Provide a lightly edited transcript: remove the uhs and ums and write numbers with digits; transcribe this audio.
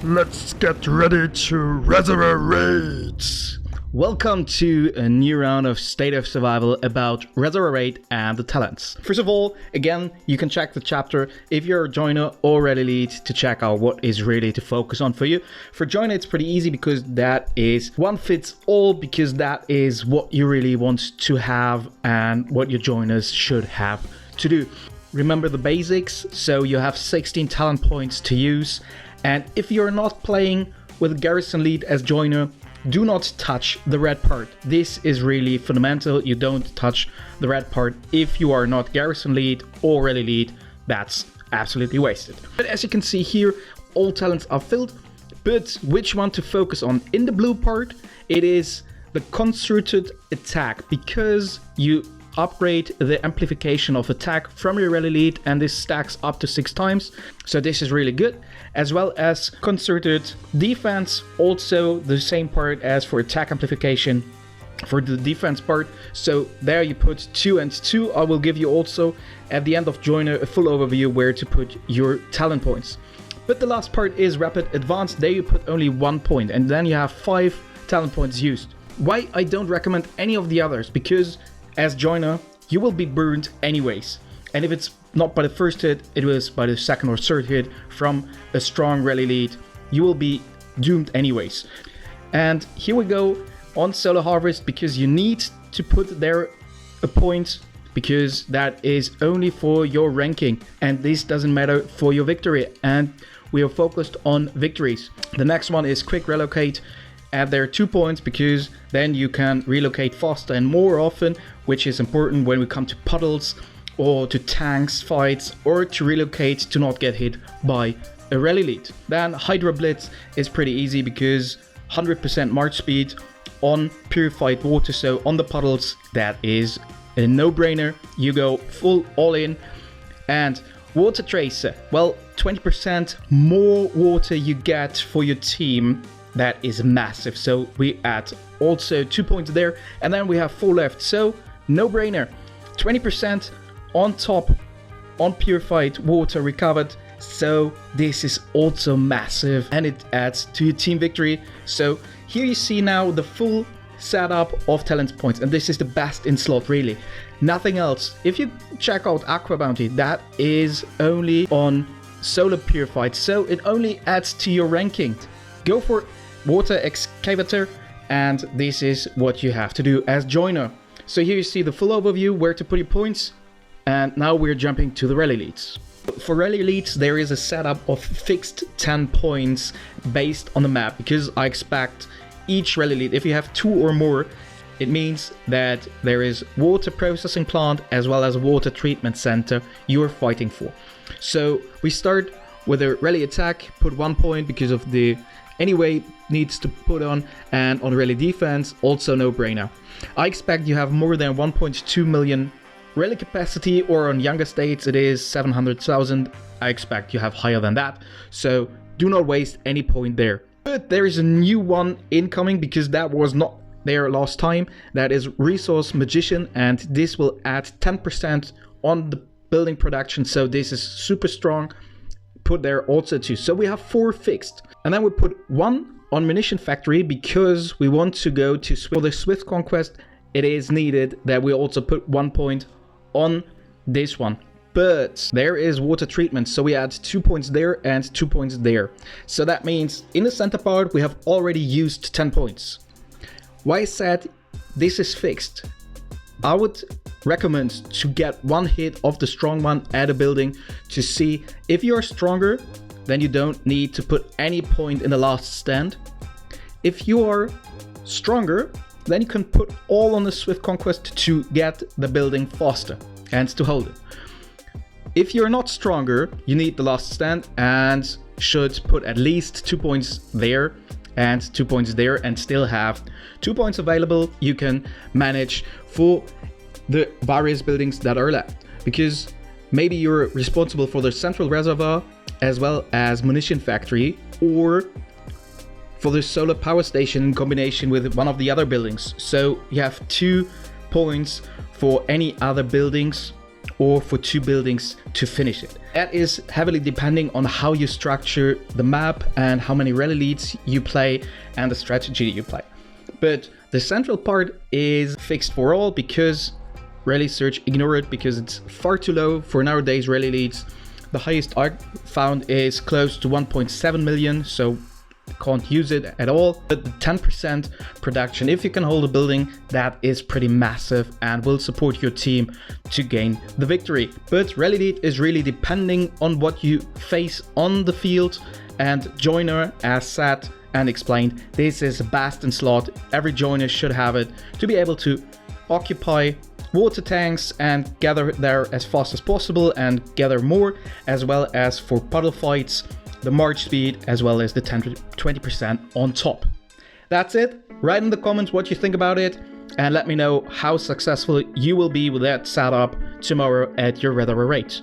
Let's get ready to Reservoir Raid! Welcome to a new round of State of Survival about Reservoir Raid and the talents. First of all, again, you can check the chapter if you're a joiner or ready lead to check out what is really to focus on for you. For joiner, it's pretty easy because that is one fits all, because that is what you really want to have and what your joiners should have to do. Remember the basics, so you have 16 talent points to use, and if you're not playing with garrison lead as joiner, do not touch the red part. This is really fundamental. You don't touch the red part if you are not garrison lead or ready lead. That's absolutely wasted. But as you can see here, all talents are filled, but which one to focus on? In the blue part, it is the concerted attack, because you upgrade the amplification of attack from your rally lead, and this stacks up to 6 times, so this is really good. As well as concerted defense, also the same part as for attack amplification for the defense part, so there you put 2 and 2. I will give you also at the end of joiner a full overview where to put your talent points. But the last part is rapid advance. There you put only 1 point, and then you have 5 talent points used. Why I don't recommend any of the others? Because as joiner, you will be burned anyways. And if it's not by the first hit, it was by the second or third hit from a strong rally lead, you will be doomed anyways. And here we go on solo harvest, because you need to put there a point, because that is only for your ranking, and this doesn't matter for your victory, and we are focused on victories. The next one is quick relocate. Add there 2 points, because then you can relocate faster and more often, which is important when we come to puddles or to tanks fights, or to relocate to not get hit by a rally lead. Then Hydra Blitz is pretty easy, because 100% march speed on purified water, so on the puddles, that is a no-brainer. You go full all in. And water tracer, well, 20% more water you get for your team. That is massive, so we add also 2 points there, and then we have 4 left, so no brainer. 20% on top on purified water recovered, so this is also massive, and it adds to your team victory. So here you see now the full setup of talent points, and this is the best in slot, really. Nothing else. If you check out Aqua Bounty, that is only on solar purified, so it only adds to your ranking. Go for water excavator, and this is what you have to do as joiner. So here you see the full overview where to put your points, and now we're jumping to the rally leads. For rally leads, there is a setup of fixed 10 points based on the map, because I expect each rally lead, if you have 2 or more, it means that there is water processing plant as well as water treatment center you're fighting for. So we start with a rally attack, put 1 point because of the anyway needs to put on, and on rally defense, also no brainer. I expect you have more than 1.2 million rally capacity, or on younger states it is 700,000. I expect you have higher than that, so do not waste any point there. But there is a new one incoming, because that was not there last time. That is Resource Magician, and this will add 10% on the building production, so this is super strong. Put there also 2, so we have 4 fixed, and then we put 1 on munition factory, because we want to go to for the Swift Conquest. It is needed that we also put 1 point on this one, but there is water treatment, so we add 2 points there and 2 points there. So that means in the center part we have already used 10 points. Why I said this is fixed? I would recommend to get 1 hit of the strong one at a building to see if you're stronger. Then you don't need to put any point in the last stand. If you are stronger, then you can put all on the Swift Conquest to get the building faster and to hold it. If you're not stronger, you need the last stand and should put at least 2 points there and 2 points there, and still have 2 points available you can manage for the various buildings that are left, because maybe you're responsible for the central reservoir as well as munition factory, or for the solar power station in combination with one of the other buildings. So you have 2 points for any other buildings or for 2 buildings to finish it. That is heavily depending on how you structure the map and how many rally leads you play and the strategy you play. But the central part is fixed for all, because rally search, ignore it because it's far too low for nowadays rally leads. The highest I found is close to 1.7 million, so can't use it at all. But the 10% production, if you can hold a building, that is pretty massive and will support your team to gain the victory. But rally lead is really depending on what you face on the field, and joiner, as said and explained, this is a bastion slot. Every joiner should have it to be able to occupy water tanks and gather there as fast as possible and gather more, as well as for puddle fights, the march speed, as well as the 10 to 20% on top. That's it. Write in the comments what you think about it and let me know how successful you will be with that setup tomorrow at your Reservoir Raid.